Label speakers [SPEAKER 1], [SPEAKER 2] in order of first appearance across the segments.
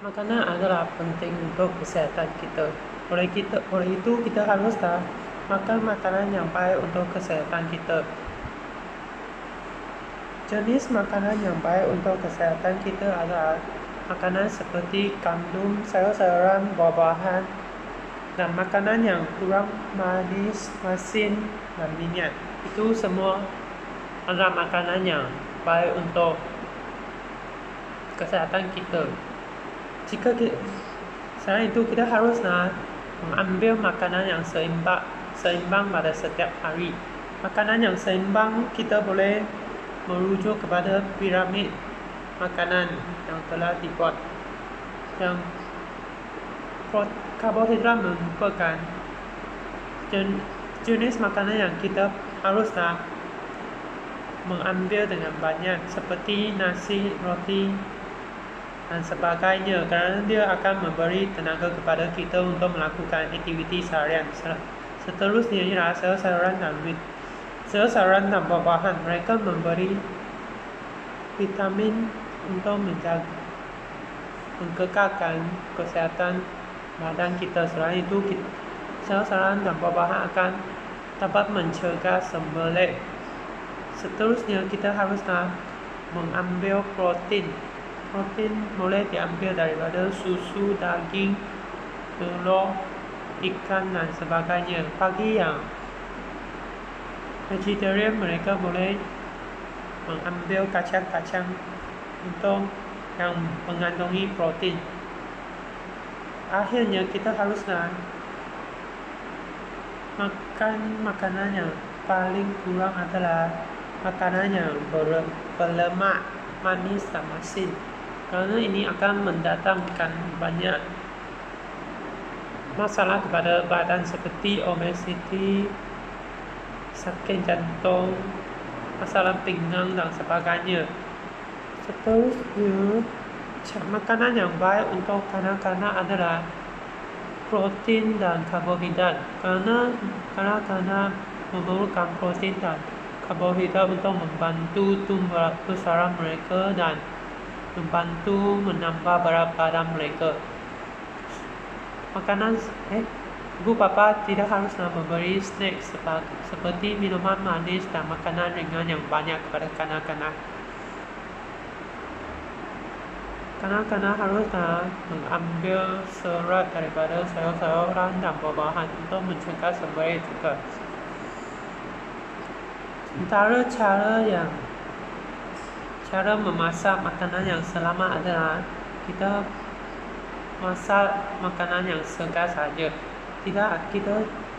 [SPEAKER 1] Makanan adalah penting untuk kesehatan kita. Oleh itu kita harus makan makanan yang baik untuk kesehatan kita. Jenis makanan yang baik untuk kesehatan kita adalah makanan seperti gandum, sayur-sayuran, buah-buahan, dan makanan yang kurang manis, masin, dan minyak. Itu semua adalah makanan yang baik untuk kesehatan kita. Selain itu kita harus mengambil makanan yang seimbang pada setiap hari. Makanan yang seimbang kita boleh merujuk kepada piramid makanan yang telah dibuat, yang karbohidrat merupakan jenis makanan yang kita harus mengambil dengan banyak, seperti nasi, roti, dan sebagainya, kerana dia akan memberi tenaga kepada kita untuk melakukan aktiviti seharian. Seterusnya ialah sayur-sayuran dan buah-buahan. Mereka memberi vitamin untuk mengekalkan kesihatan badan kita. Selain itu, sayur-sayuran dan buah-buahan akan dapat mencegah sembelit. Seterusnya kita harus mengambil protein. Protein boleh diambil daripada susu, daging, telur, ikan, dan sebagainya. Bagi yang vegetarian, mereka boleh mengambil kacang-kacang untuk yang mengandungi protein. Akhirnya kita harus makan makanan yang paling kurang adalah makanan yang berlemak, manis, dan masin, kerana ini akan mendatangkan banyak masalah kepada badan seperti obesiti, sakit jantung, masalah pinggang, dan sebagainya. Seterusnya, makanan yang baik untuk kanak-kanak adalah protein dan karbohidrat, kerana kanak-kanak memerlukan protein dan karbohidrat untuk membantu tumbuh besar mereka dan membantu menambah berat badan mereka. Ibu bapa tidak harus memberi snack seperti minuman manis dan makanan ringan yang banyak kepada kanak-kanak. Kanak-kanak harus mengambil serat daripada sayur-sayuran dan buah-buahan untuk mencegah sembelit juga. Antara cara memasak makanan yang selamat adalah kita masak makanan yang segar saja. Kita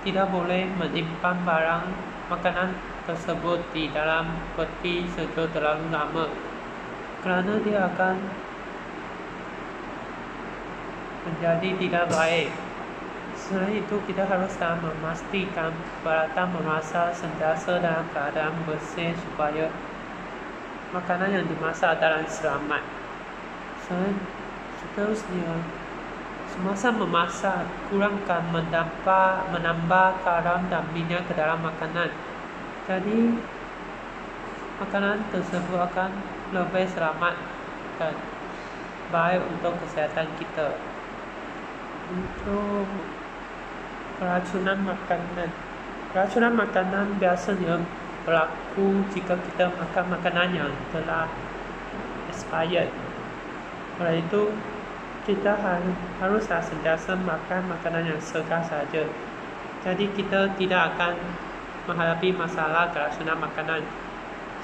[SPEAKER 1] tidak boleh menyimpan barang makanan tersebut di dalam peti sejuk terlalu lama, kerana dia akan menjadi tidak baik. Selain itu, kita harus memastikan peralatan memasak sentiasa dalam keadaan bersih supaya makanan yang dimasak adalah selamat. Seterusnya, semasa memasak, kurangkan menambah garam dan minyak ke dalam makanan. Jadi, makanan tersebut akan lebih selamat dan baik untuk kesihatan kita. Untuk keracunan makanan biasanya berlaku jika kita makan makanan yang telah expired. Oleh itu, kita harus sentiasa makan makanan yang segar saja. Jadi kita tidak akan menghadapi masalah keracunan makanan.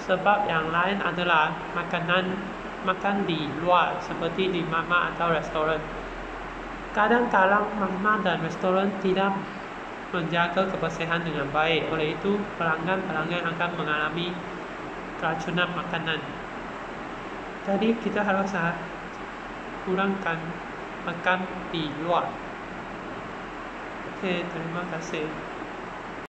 [SPEAKER 1] Sebab yang lain adalah makan di luar, seperti di mama atau restoran. Kadang-kadang mama dan restoran tidak menjaga kebersihan dengan baik. Oleh itu, pelanggan akan mengalami keracunan makanan. Jadi kita harus kurangkan makan di luar. Terima kasih.